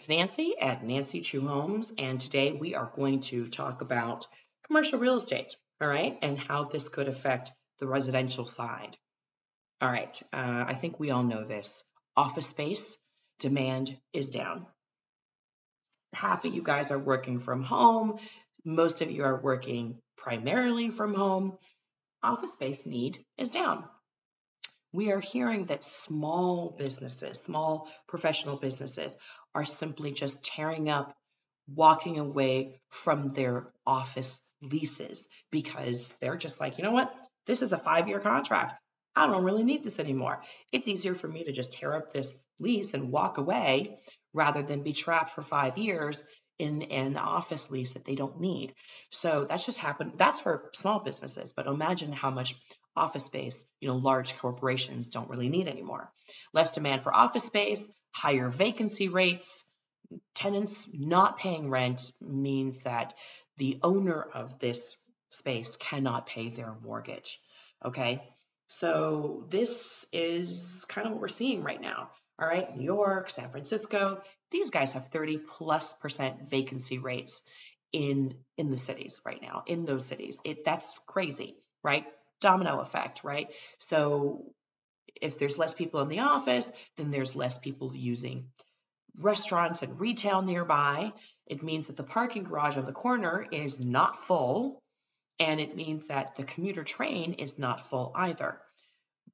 It's Nancy at Nancy Chu Homes, and today we are going to talk about commercial real estate, all right, and how this could affect the residential side. All right, I think we all know this. Office space demand is down. Half of you guys are working from home. Most of you are working primarily from home. Office space need is down. We are hearing that small businesses, small professional businesses, are simply just tearing up, walking away from their office leases because they're just like, you know what? This is a 5-year contract. I don't really need this anymore. It's easier for me to just tear up this lease and walk away rather than be trapped for 5 years in an office lease that they don't need. So that's just happened. That's for small businesses, but imagine how much office space, large corporations don't really need anymore. Less demand for office space, higher vacancy rates. Tenants not paying rent means that the owner of this space cannot pay their mortgage. Okay. So this is kind of what we're seeing right now. All right. New York, San Francisco, these guys have 30+% vacancy rates in the cities right now, in those cities. That's crazy, right? Domino effect, right? So if there's less people in the office, then there's less people using restaurants and retail nearby. It means that the parking garage on the corner is not full, and it means that the commuter train is not full either.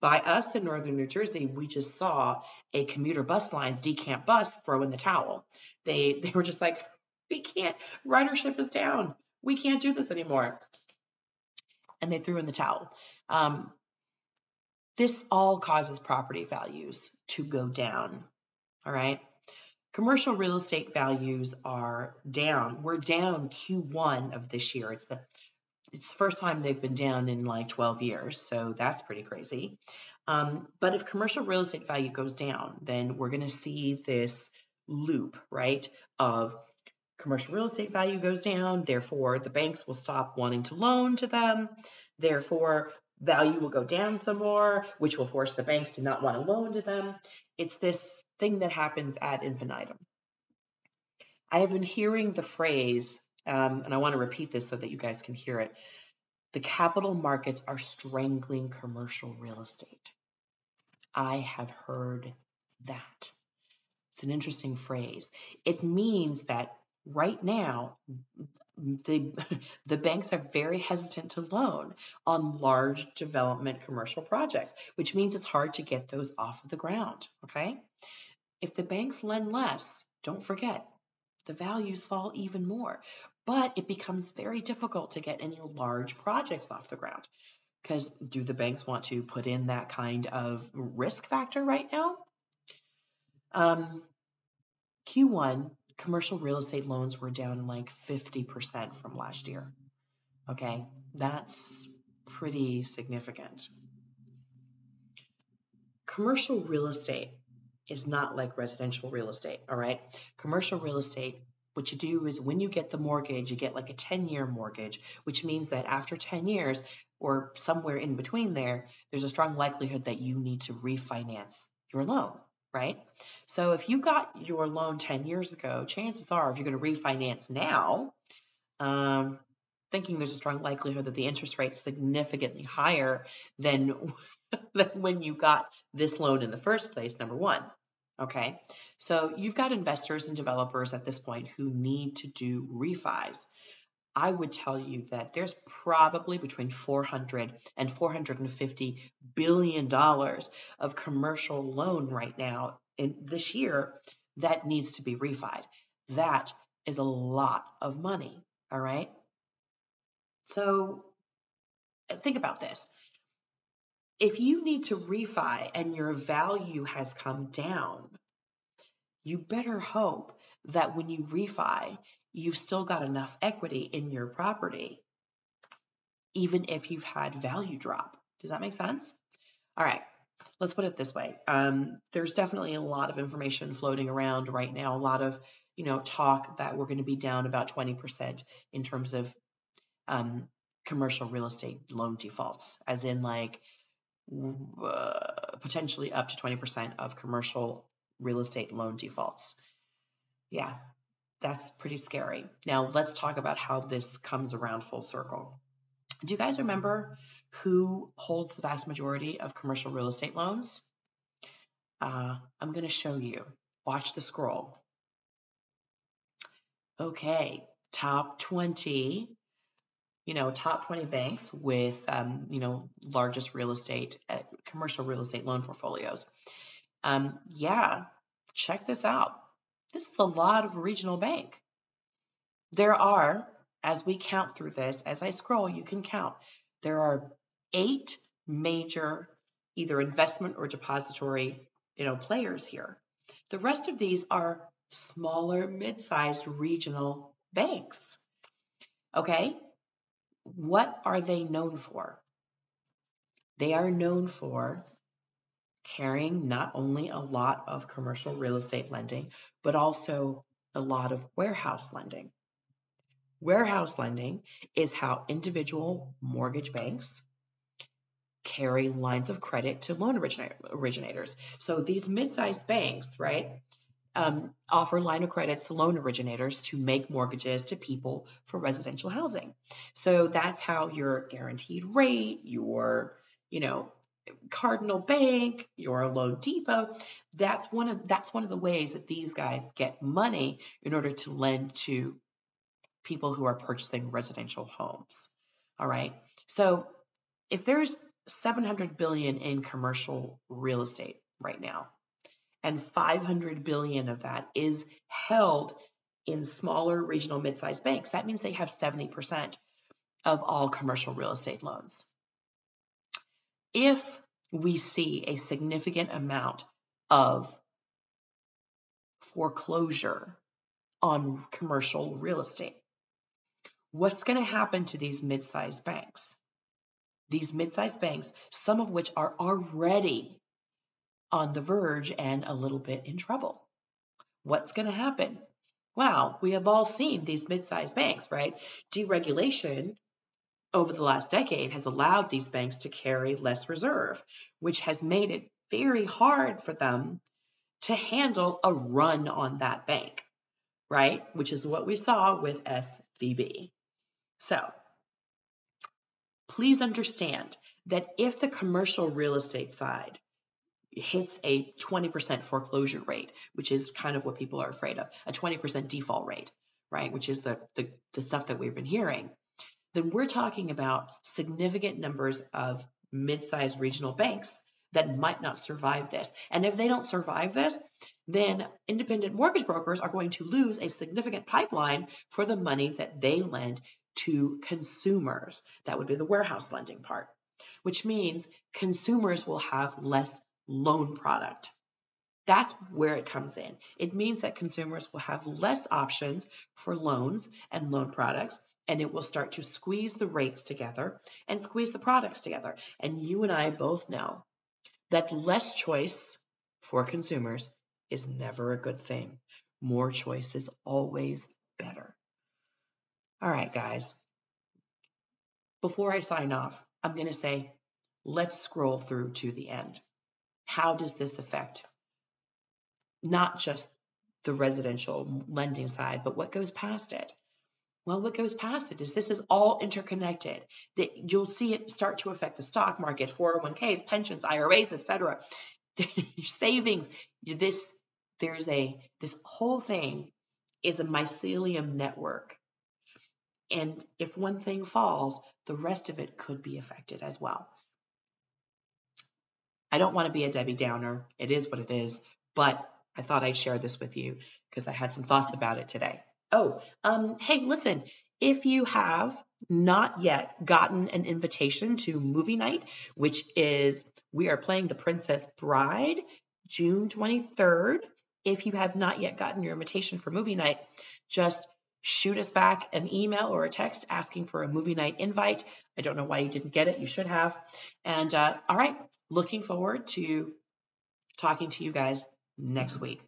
By us in northern New Jersey, we just saw a commuter bus line, decamp bus, throw in the towel. They were just like, we can't, ridership is down. We can't do this anymore. And they threw in the towel. This all causes property values to go down. All right. Commercial real estate values are down. We're down Q1 of this year. It's the first time they've been down in like 12 years. So that's pretty crazy. But if commercial real estate value goes down, then we're going to see this loop, right, of commercial real estate value goes down. Therefore, the banks will stop wanting to loan to them. Therefore, value will go down some more, which will force the banks to not want to loan to them. It's this thing that happens ad infinitum. I have been hearing the phrase, and I want to repeat this so that you guys can hear it. The capital markets are strangling commercial real estate. I have heard that. It's an interesting phrase. It means that right now, the banks are very hesitant to loan on large development commercial projects, which means it's hard to get those off of the ground, okay? If the banks lend less, don't forget, the values fall even more. But it becomes very difficult to get any large projects off the ground. Because do the banks want to put in that kind of risk factor right now? Q1, commercial real estate loans were down like 50% from last year. Okay, that's pretty significant. Commercial real estate is not like residential real estate, all right? Commercial real estate, what you do is when you get the mortgage, you get like a 10-year mortgage, which means that after 10 years or somewhere in between there's a strong likelihood that you need to refinance your loan, right? So if you got your loan 10 years ago, chances are if you're going to refinance now, thinking there's a strong likelihood that the interest rate's significantly higher than when you got this loan in the first place, number one. Okay, so you've got investors and developers at this point who need to do refis. I would tell you that there's probably between $400 and $450 billion of commercial loan right now in this year that needs to be refied. That is a lot of money, all right? So think about this. If you need to refi and your value has come down, you better hope that when you refi, you've still got enough equity in your property, even if you've had value drop. Does that make sense? All right, let's put it this way. There's definitely a lot of information floating around right now, a lot of talk that we're going to be down about 20% in terms of commercial real estate loan defaults, as in like potentially up to 20% of commercial real estate loan defaults. Yeah, that's pretty scary. Now let's talk about how this comes around full circle. Do you guys remember who holds the vast majority of commercial real estate loans? I'm going to show you. Watch the scroll. Okay, top 20, top 20 banks with, largest real estate, commercial real estate loan portfolios. Yeah, check this out. This is a lot of regional bank. There are, as we count through this, as I scroll, you can count. There are 8 major either investment or depository, players here. The rest of these are smaller, mid-sized regional banks. Okay? What are they known for? They are known for carrying not only a lot of commercial real estate lending, but also a lot of warehouse lending. Warehouse lending is how individual mortgage banks carry lines of credit to loan originators. So these mid-sized banks, right, offer line of credits to loan originators to make mortgages to people for residential housing. So that's how your guaranteed rate, your, Cardinal Bank, your Loan Depot, that's one of the ways that these guys get money in order to lend to people who are purchasing residential homes. All right. So if there's 700 billion in commercial real estate right now, and 500 billion of that is held in smaller regional mid-sized banks, that means they have 70% of all commercial real estate loans. If we see a significant amount of foreclosure on commercial real estate, what's going to happen to these mid-sized banks? These mid-sized banks, some of which are already on the verge and a little bit in trouble. What's going to happen? Well, we have all seen these mid-sized banks, right? Deregulation over the last decade has allowed these banks to carry less reserve, which has made it very hard for them to handle a run on that bank, right? Which is what we saw with SVB. So please understand that if the commercial real estate side hits a 20% foreclosure rate, which is kind of what people are afraid of, a 20% default rate, right? Which is the stuff that we've been hearing, then we're talking about significant numbers of mid-sized regional banks that might not survive this. And if they don't survive this, then independent mortgage brokers are going to lose a significant pipeline for the money that they lend to consumers. That would be the warehouse lending part, which means consumers will have less loan product. That's where it comes in. It means that consumers will have less options for loans and loan products, and it will start to squeeze the rates together and squeeze the products together. And you and I both know that less choice for consumers is never a good thing. More choice is always better. All right, guys. Before I sign off, I'm going to say, let's scroll through to the end. How does this affect not just the residential lending side, but what goes past it? Well, what goes past it is this is all interconnected. That you'll see it start to affect the stock market, 401ks, pensions, IRAs, etc. Savings. This whole thing is a mycelium network. And if one thing falls, the rest of it could be affected as well. I don't want to be a Debbie Downer. It is what it is. But I thought I'd share this with you because I had some thoughts about it today. Oh, hey, listen, if you have not yet gotten an invitation to movie night, which is we are playing The Princess Bride, June 23rd. If you have not yet gotten your invitation for movie night, just shoot us back an email or a text asking for a movie night invite. I don't know why you didn't get it. You should have. And all right, looking forward to talking to you guys next week.